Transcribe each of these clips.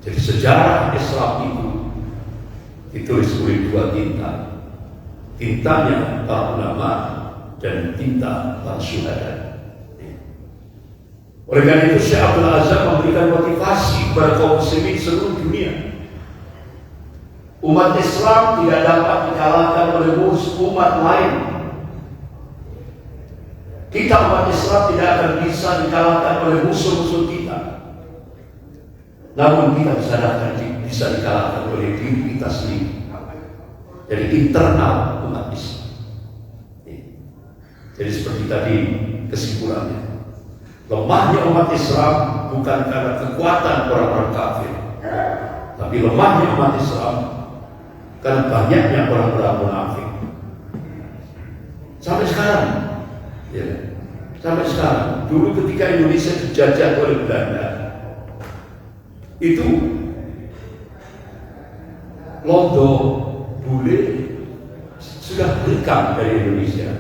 Jadi sejarah Islam itu ditulis oleh dua tinta. Tintanya para ulama dan tinta para syuhada. Oleh karena itu Syekh Abdul Azhar memberikan motivasi kepada kaum muslimin seluruh dunia. Umat Islam tidak dapat dikalahkan oleh umat lain. Kita umat Islam tidak akan bisa dikalahkan oleh musuh-musuh kita. Namun kita bisa dikalahkan oleh diri kita sendiri. Dari internal umat Islam. Jadi seperti tadi kesimpulannya, lemahnya umat Islam bukan karena kekuatan orang-orang kafir, tapi lemahnya umat Islam karena banyaknya orang-orang munafik. Sampai sekarang, ya, sampai sekarang. Dulu ketika Indonesia dijajah oleh Belanda, itu Londo, Bule sudah berikan dari Indonesia,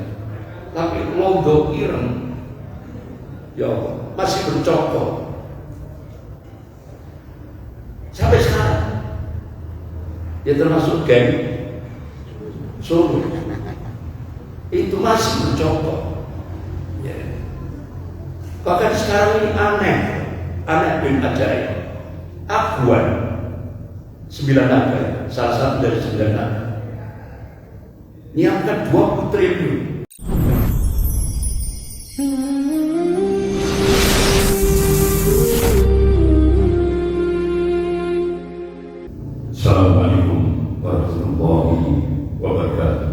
tapi Londo Ireng, ya Allah, masih bercokol sampai sekarang. Ya termasuk geng Solo itu masih bercokol. Ya. Bahkan sekarang ini aneh bin ajaib. Aguan 9 naga, salah satu dari 9 naga, nyiapkan 20 triliun. Assalamualaikum warahmatullahi wabarakatuh.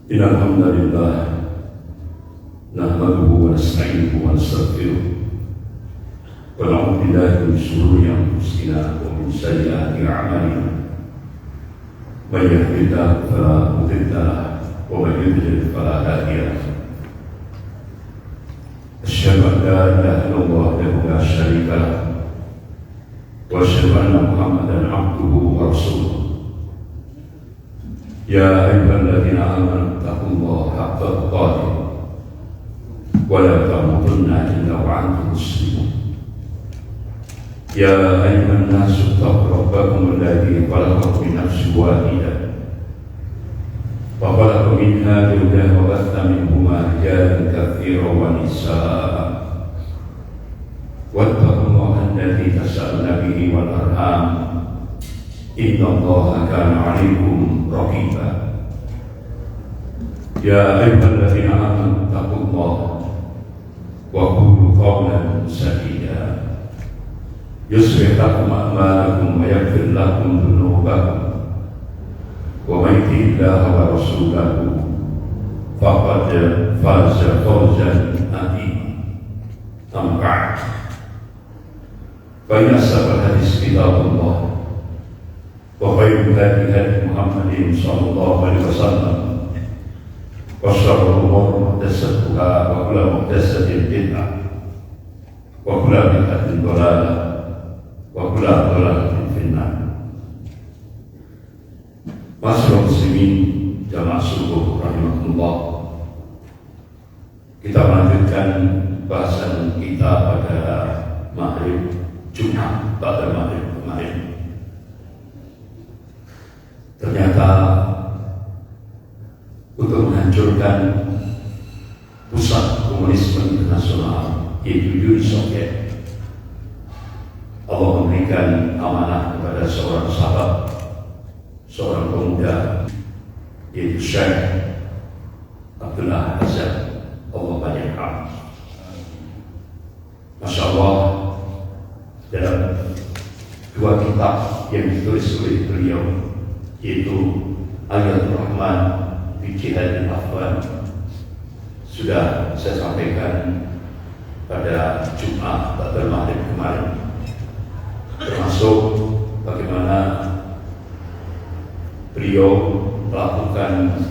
Innal hamdalillah nahmaduhu wa nasta'inuhu wa nastaghfiruh wa na'udzu billahi min shururi anfusina wa min sayyiati a'malina. May yahdihillahu fala mudilla lahu wa may yudlil fala hadiya lahu. Asyhadu an la ilaha illallah wahdahu la syarika lahu wa asyhadu anna Muhammadan abduhu wa rasuluh. Ya ayyuhalladzina amanu taqullaha haqqa tuqatih wa la tamutunna illa wa antum muslimun. Ya ayyuhan nasu taqu rabbakum alladzi khalaqakum min nafsin wahidah wa khalaqa minha zawjaha wa batha minhuma rijalan katsiran wa nisaa'a wattaqullaha alladzi tasaaluna bihi wal arham innallaha kana 'alaykum raqiba. Ya ayyuhalladzina amanu taqullaha wa qulu qawlan sadida yuslih lakum a'malakum wa yaghfir lakum dhunubakum wa may yuti'illaha wa rasulahu faqad faza fawzan 'azima. Amma ba'd, fa inna asdaqal hadits kitabullah wa khairul hadi hadi Muhammadin sallallahu alaihi wasallam wa syarrul umuri muhdatsatuha wa kullu muhdatsatin bid'ah wa kullu bid'atin dhalalah wa kullu dhalalatin finnar. Masyaallah muslimin jamaah subuh rahimahullah, kita melanjutkan bahasan kita pada maghrib Jumat pada maghrib kemarin. Ternyata untuk menghancurkan pusat komunisme internasional yaitu Uni Soviet, Allah memberikan amanah kepada seorang sahabat, seorang pemuda yaitu Syekh Abdullah Azhar. Allah banyak rahmat. Masya Allah, dalam dua kitab yang ditulis oleh beliau yaitu Ayatul Rahman fi Jihadil Afwan sudah saya sampaikan pada Jumat pada maghrib kemarin, termasuk bagaimana beliau melakukan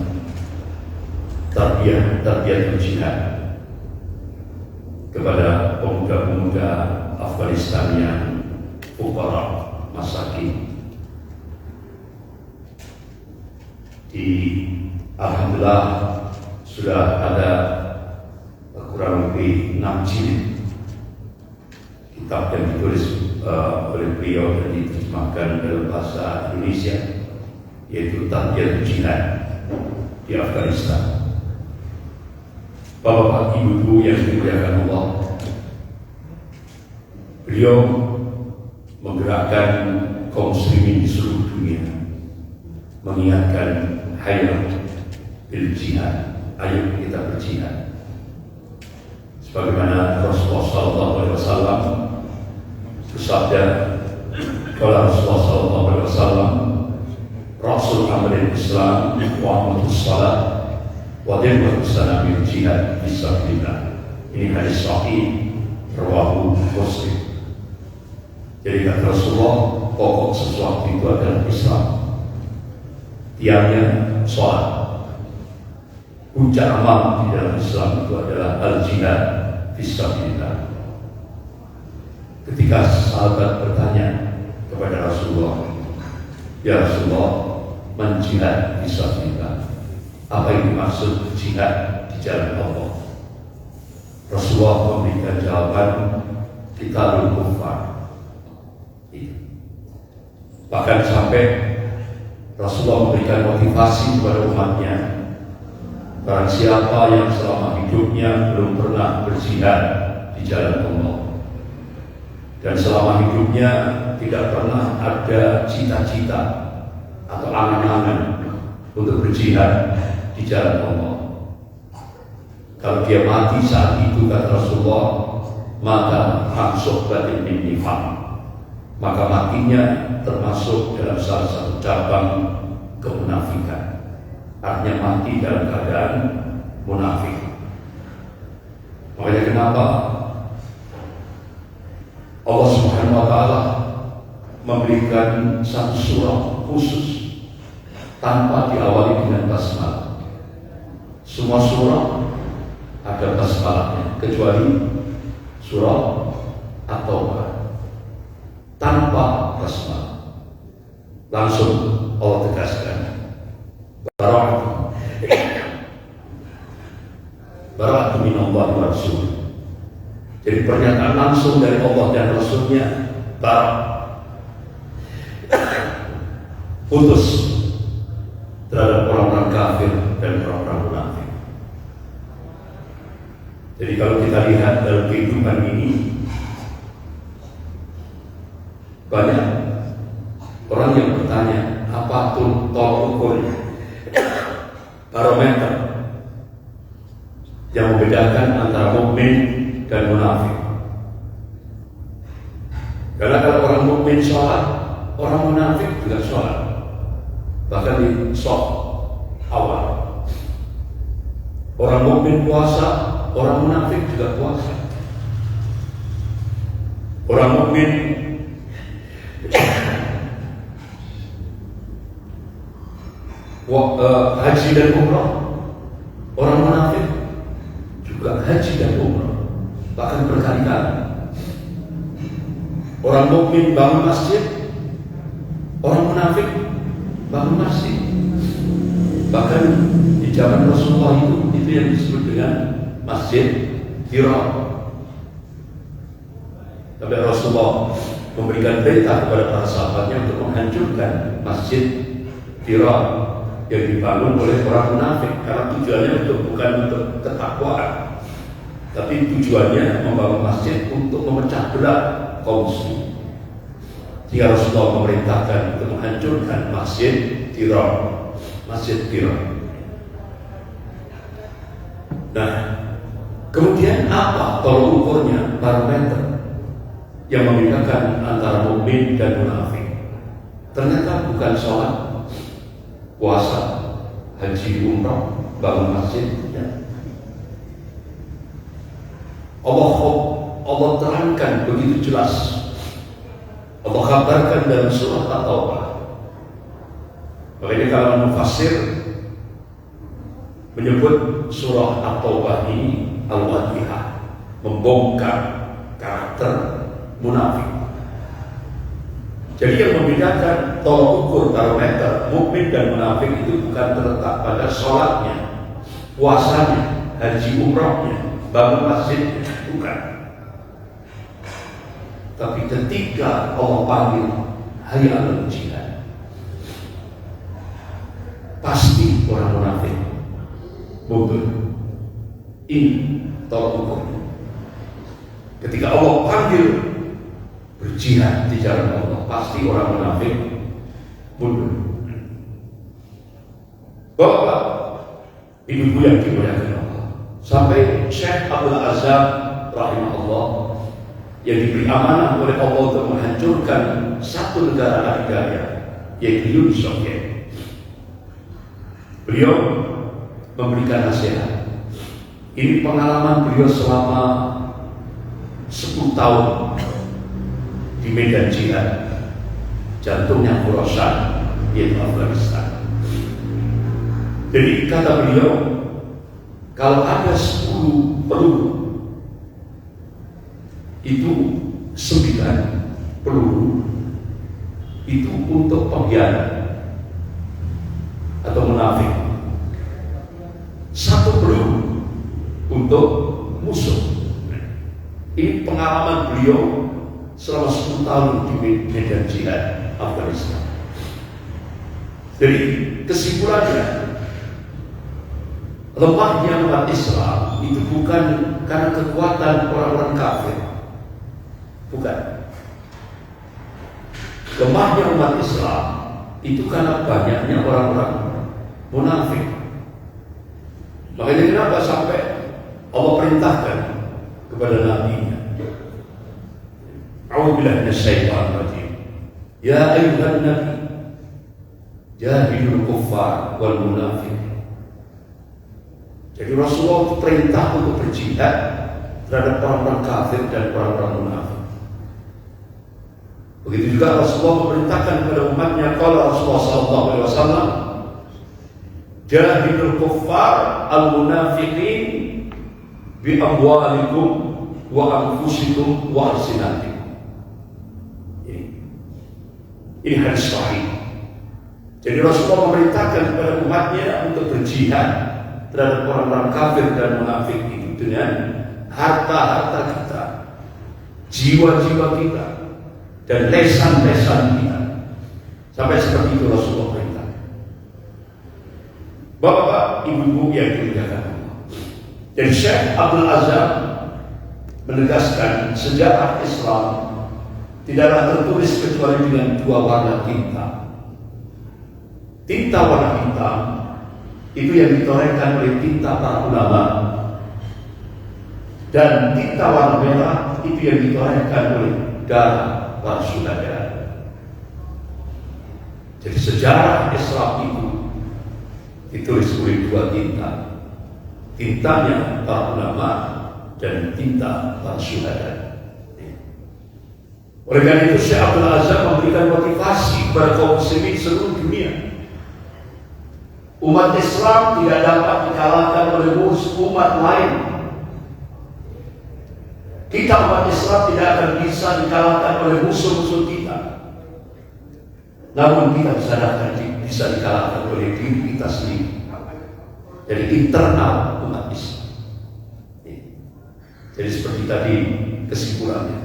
tarbiyah jihad kepada pemuda-pemuda Afghanistan yang fuqara masakin. Alhamdulillah sudah ada kurang lebih 6 jilid kitab yang ditulis oleh beliau dan diterjemahkan dalam bahasa Indonesia, yaitu Tarbiyat Jihad di Afghanistan. Bapak Ibu yang dimuliakan Allah, beliau menggerakkan kaum muslimin di seluruh dunia, mengingatkan hayat bil jihad, ayo kita berjihad. Sebagaimana Rasulullah SAW bersabda, kalau Rasulullah SAW, Rasul Amalil Islam wa amatus salat wa dirwatus salam bil jihad fisabilillah. Ini hadis sahih rawahu Muslim. Jadi kata Rasulullah, pokok sesuatu itu adalah Islam. Tiangnya sholat. Puncak amal di dalam Islam itu adalah al-jihad fisabilillah. Ketika sahabat bertanya kepada Rasulullah, ya Rasulullah, man jihad fisabilillah, apa yang dimaksud jihad di jalan Allah? Rasulullah memberikan jawaban, qitalul kuffar. Bahkan sampai Rasulullah memberikan motivasi kepada umatnya, barang siapa yang selama hidupnya belum pernah berjihad di jalan Allah, dan selama hidupnya tidak pernah ada cita-cita atau angan-angan untuk berjihad di jalan Allah, kalau dia mati saat itu, kata Rasulullah, maka masuk batin min nifaq, maka matinya termasuk dalam salah satu cabang kemunafikan. Artinya mati dalam keadaan munafik. Makanya kenapa Allah Subhanahu wa Ta'ala memberikan satu surah khusus tanpa diawali dengan basmalah. Semua surah ada basmalahnya kecuali surah At-Taubah tanpa basmalah. Langsung Allah tegaskan bara'atu minallahi wa rasul. Jadi pernyataan langsung dari Allah dan Rasulnya, putus terhadap orang-orang kafir dan orang-orang munafik. Jadi kalau kita lihat dalam kehidupan ini, banyak orang yang bertanya, apa tuh tolak ukurnya, barometer yang membedakan antara mukmin dan munafik? Karena kalau orang mukmin sholat, orang munafik juga sholat, bahkan di shaf awal. Orang mukmin puasa, orang munafik juga puasa. Orang mukmin haji dan umrah, orang munafik juga haji dan umrah, bahkan berkali-kali. Orang mukmin bangun masjid, orang munafik bangun masjid. Bahkan di zaman Rasulullah itu yang disebut dengan Masjid Dirar. Tapi Rasulullah memberikan perintah kepada para sahabatnya untuk menghancurkan Masjid Dirar yang dibangun oleh orang munafik, karena tujuannya bukan untuk ketakwaan, tapi tujuannya membangun masjid untuk memecah belah kaum muslim. Jika Rasulullah memerintahkan untuk menghancurkan Masjid Dirar, Masjid Dirar. Nah, kemudian apa tolak ukurnya, barometer yang membedakan antara mukmin dan munafik? Ternyata bukan sholat, puasa, haji, umrah, bangun masjid. Ya. Allah terangkan begitu jelas. Allah kabarkan dalam surah At-Taubah. Makanya kalau mufassir menyebut surah At-Taubah ini Al-Wadihah, membongkar karakter munafik. Jadi yang membedakan tolak ukur barometer mukmin dan munafik itu bukan terletak pada sholatnya, puasanya, haji umrahnya, bangun masjidnya, bukan. Tapi ketika Allah panggil hayya 'alal jihad, pasti orang munafik mundur. Ini tolak ukur. Ketika Allah panggil berjihad di jalan Allah, pasti orang munafik mundur. Bapak, ibu-ibu yang dimuliakan Allah, sampai Syekh Abdul Azam rahimahullah yang diberi amanah oleh Allah untuk menghancurkan satu negara adidaya, yaitu Uni Soviet. Beliau memberikan nasihat. Ini pengalaman beliau selama 10 tahun di medan jihad, jantungnya Khorasan, yaitu Afghanistan. Jadi kata beliau, kalau ada 10 peluru, itu 9 peluru itu untuk pengkhianat atau munafik, 1 peluru untuk musuh. Ini pengalaman beliau selama 10 tahun di medan jihad Afghanistan. Jadi kesimpulannya, lemahnya umat Islam itu bukan karena kekuatan orang-orang kafir, bukan. Lemahnya umat Islam itu karena banyaknya orang-orang munafik. Makanya kenapa sampai Allah perintahkan kepada Nabi-Nya, A'udzubillahi minasyaitonir rajim, ya ayyuhan nabi jahidul kuffar wal munafiqin. Jadi Rasulullah perintah untuk berjihad terhadap orang-orang kafir dan orang-orang munafik. Begitu juga Rasulullah memerintahkan kepada umatnya, qala Rasulullah sallallahu alaihi wasallam, jahidul kuffar al munafiqin bi amwalikum wa anfusikum wa alsinatikum. Ini hadis sahih. Jadi Rasulullah memerintahkan kepada umatnya untuk berjihad terhadap orang-orang kafir dan munafik itu dengan harta-harta kita, jiwa-jiwa kita, dan lesan-lesan kita. Sampai seperti itu Rasulullah perintah. Bapak, ibu-ibu yang dimuliakan Allah. Dan Syekh Abdul Azam menegaskan sejarah Islam tidaklah tertulis kecuali dengan 2 warna tinta. Tinta warna hitam itu yang ditorehkan oleh tinta para ulama, dan tinta warna merah itu yang ditorehkan oleh darah para syuhada. Jadi sejarah Islam itu ditulis oleh 2 tinta, tintanya para ulama dan tinta para syuhada. Oleh karena itu Syekh Abdul Azam memberikan motivasi kepada kaum muslimin seluruh dunia. Umat Islam tidak dapat dikalahkan oleh umat lain. Kita umat Islam tidak akan bisa dikalahkan oleh musuh-musuh kita. Namun kita bisa dikalahkan oleh diri kita sendiri. Dari internal umat Islam. Jadi seperti tadi kesimpulannya,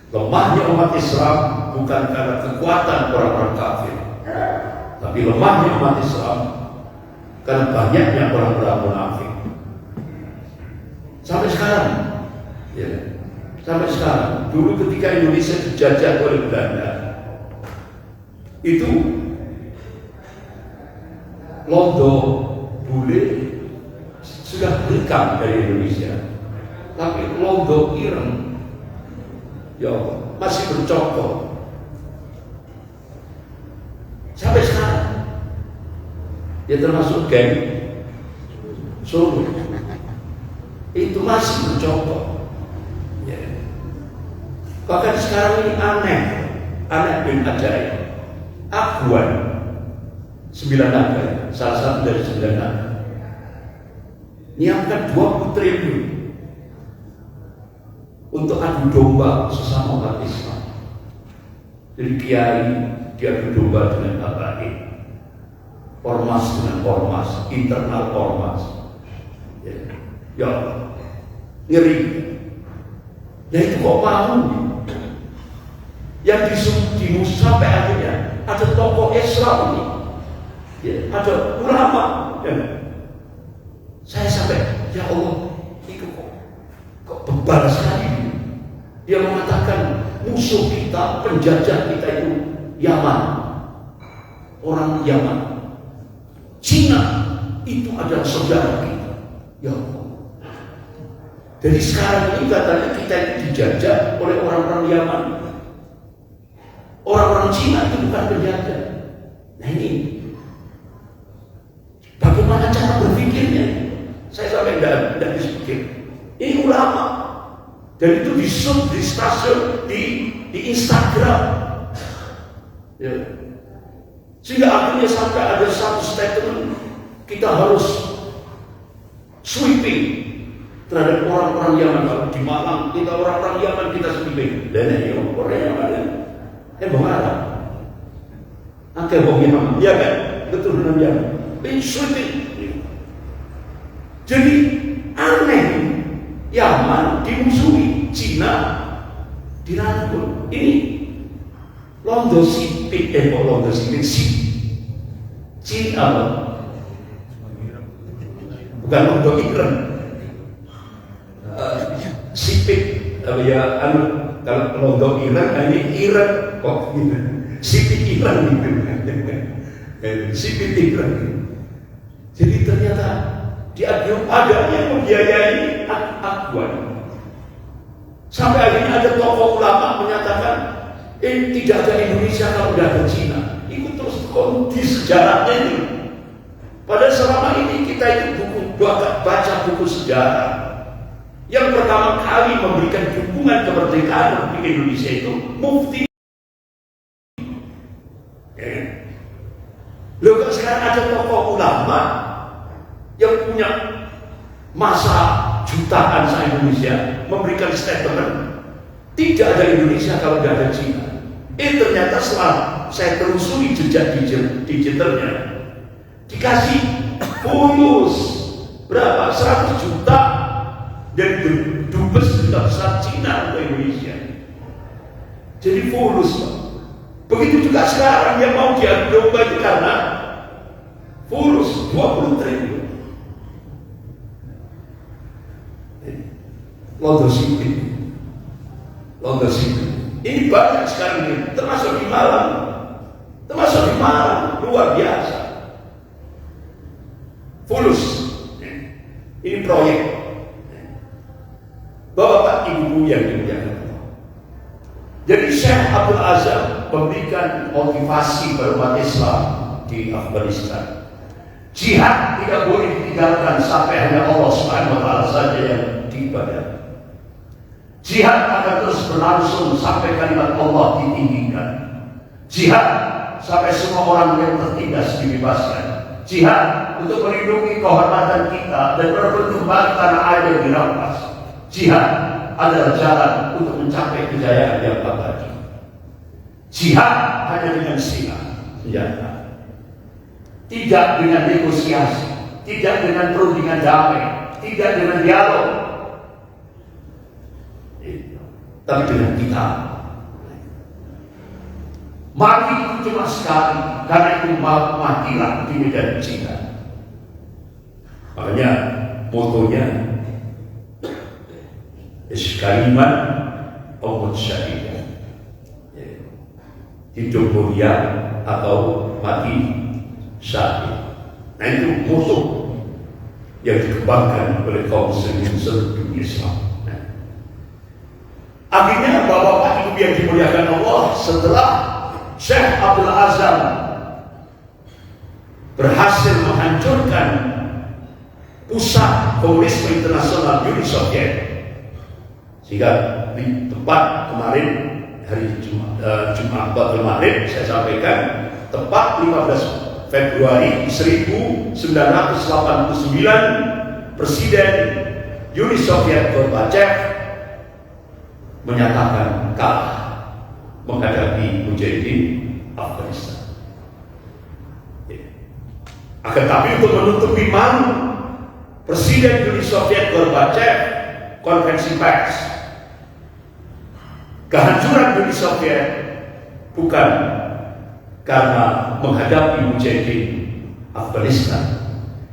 lemahnya umat Islam bukan karena kekuatan orang-orang kafir, tapi lemahnya umat Islam karena banyaknya orang-orang munafik. Sampai sekarang, ya, sampai sekarang. Dulu ketika Indonesia dijajah oleh Belanda, itu Londo, Bule sudah berikam dari Indonesia, tapi Londo Ireng, ya Allah, masih bercokol sampai sekarang. Ya termasuk geng Solo itu masih bercokol. Ya. Bahkan sekarang ini aneh bin ajaib. Aguan 9 naga, salah satu dari 9 naga, nyiapkan 20 triliun untuk adu domba sesama umat Islam. Jadi kiai diadu domba dengan habaib, ormas dengan ormas, internal ormas. Ya, ngeri. Ya itu kok mau? yang dimusuh sampai akhirnya ada tokoh Islam ini, ya, ada ulama. Ya. Saya sampai, ya Allah, itu kok bebal sekali. Dia mengatakan musuh kita, penjajah kita itu Yaman, orang Yaman. Cina itu adalah saudara kita. Ya Allah. Jadi sekarang ini katanya kita itu dijajah oleh orang-orang Yaman. Orang-orang Cina itu bukan penjajah. Nah ini bagaimana cara berpikirnya? Saya sampai tidak bisa pikir. Ini ulama. Dan itu di-shoot di stasiun, di Instagram. Ya. Sehingga akhirnya sampai ada satu statement, kita harus sweeping terhadap orang-orang Yaman. Kalau di Malang kita orang-orang Yaman kita sweeping. Dan ini orang Yaman kan? Bang Arab. Angkat bang Yaman, ya kan? Betul dengan Yaman. Ini sweeping. Jadi aneh, Yaman dimusuhi, Cina dirangkul. Ini Londo Sipit, Londo Sipit Cina apa? Bukan Londo Iran. Sipit apa ya? Kalau Londo Iran, ini Iran kok gitu. Sipit Iran gitu. Sipit Iran. Jadi ternyata ada yang membiayai akuan. Sampai akhirnya ada tokoh ulama menyatakan tidak ada Indonesia kalau tidak ada Cina. Itu terus kondisi sejarahnya ini. Padahal selama ini kita itu baca buku sejarah. Yang pertama kali memberikan dukungan kemerdekaan di Indonesia itu Mufti. Loh, sekarang ada tokoh ulama yang punya masa jutaan se-Indonesia memberikan statement tidak ada Indonesia kalau tidak ada Cina. Ternyata setelah saya telusuri jejak digitalnya dikasih bonus berapa? 100 juta dan dubes duta besar Cina untuk Indonesia. Jadi bonus, Pak. Begitu juga sekarang yang mau diadu domba itu karena bonus 20 triliun. Londo Sipit. Ini banyak sekarang ini, termasuk di Malang, luar biasa. Fulus, ini proyek. Bapak Ibu yang dimuliakan. Jadi Syekh Abdul Azam memberikan motivasi pada umat Islam di Afghanistan. Jihad tidak boleh ditinggalkan sampai hanya Allah Subhanahu wa taala saja yang diibadahi. Jihad akan terus berlangsung sampai kalimat Allah ditinggikan. Jihad sampai semua orang yang tertindas dibebaskan. Jihad untuk melindungi kehormatan kita dan merebut kembali tanah air yang dirampas. Jihad adalah jalan untuk mencapai kejayaan yang abadi. Jihad hanya dengan senjata, tidak dengan negosiasi, tidak dengan perundingan damai, tidak dengan dialog, tapi dengan kita. Mati itu cuma sekali, karena itu matilah di medan cinta. Makanya motonya Iskaliman Omud Syahidah, hidup mulia atau mati syahid. Nah itu moto yang dikembangkan oleh kaum muslimin seluruh dunia Islam. Akhirnya Bapak Ibu yang dimuliakan Allah, setelah Syekh Abdul Azam berhasil menghancurkan pusat komunisme internasional Uni Soviet, sehingga di tempat kemarin hari Jumat kemarin saya sampaikan, tepat 15 Februari 1989 Presiden Uni Soviet Gorbachev menyatakan kalah menghadapi Mujahidin Afghanistan. Akan tapi untuk menutupi malu, Presiden Uni Soviet Gorbachev konferensi pers kehancuran Uni Soviet bukan karena menghadapi mujahidin Afghanistan.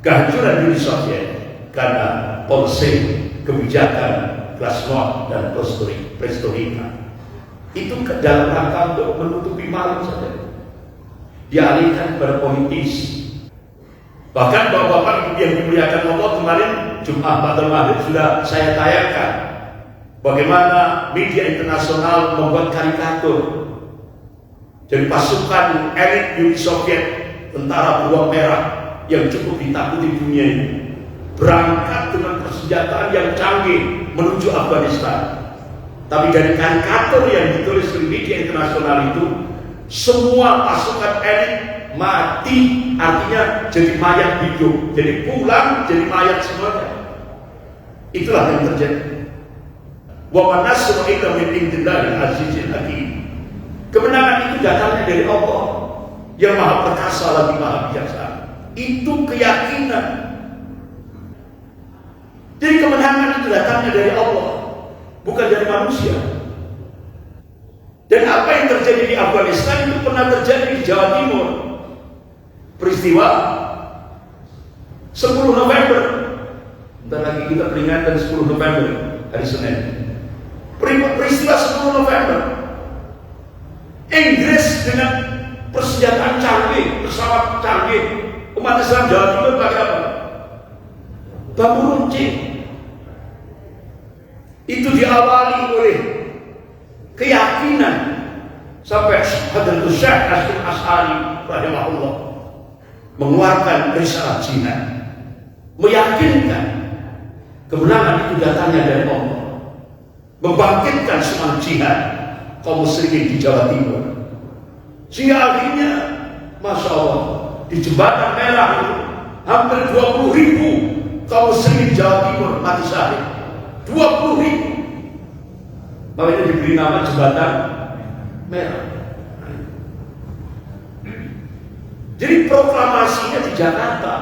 Kehancuran Uni Soviet karena polisi, kebijakan glasnost dan perestroika. Itu dalam rangka untuk menutupi malu saja. Dialihkan kepada politis. Bahkan bapak-bapak yang dimuliakan Allah, kemarin Jumat Ba'dal Maghrib sudah saya tayangkan bagaimana media internasional membuat karikatur. Jadi pasukan elit Uni Soviet, tentara beruang merah yang cukup ditakuti dunia ini, berangkat dengan persenjataan yang canggih menuju Afghanistan. Tapi dari karikatur yang ditulis di media internasional itu, semua pasukan elit mati, artinya jadi mayat hidup, jadi pulang jadi mayat semuanya. Itulah yang terjadi. Wa man nasru illa min indillahil azizil hakim. Kemenangan itu datangnya dari Allah yang maha perkasa lagi maha bijaksana. Itu keyakinan. Jadi kemenangan itu datangnya dari Allah, bukan dari manusia. Dan apa yang terjadi di Afghanistan itu pernah terjadi di Jawa Timur. Peristiwa 10 November. Bentar lagi kita peringatan 10 November, hari Senin. Peristiwa 10 November. Inggris dengan persenjataan canggih, pesawat canggih, umat Islam Jawa Timur pakai apa? Bambu runcing. Itu diawali oleh keyakinan sampai Hadratus Syekh Hasyim Asy'ari rahimahullah mengeluarkan risalah jihad, meyakinkan kemenangan itu datangnya dari Allah, membangkitkan semangat jihad kaum muslimin di Jawa Timur. Sehingga akhirnya Masya Allah, di Jembatan Merah itu hampir 20.000 kaum muslimin Jawa Timur mati syahid. 20.000. Makanya diberi nama Jembatan Merah. Jadi proklamasinya di Jakarta,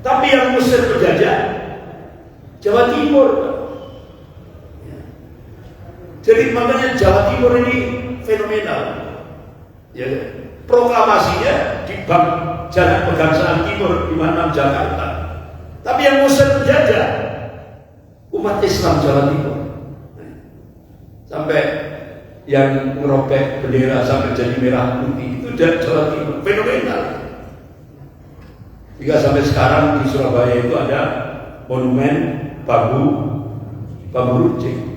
tapi yang Mesir berjajah Jawa Timur. Jadi makanya Jawa Timur ini fenomenal. Ya, proklamasinya di Bank Jalan Pegangsaan Timur di mana Jakarta. Tapi yang Mesir berjajah umat Islam Jawa Timur. Sampai yang merobek bendera sampai jadi merah putih itu dari Jawa Timur, fenomenal. Jika sampai sekarang di Surabaya itu ada monumen bambu runcing.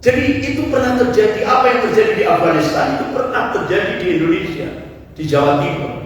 Jadi itu pernah terjadi. Apa yang terjadi di Afghanistan itu pernah terjadi di Indonesia, di Jawa Timur.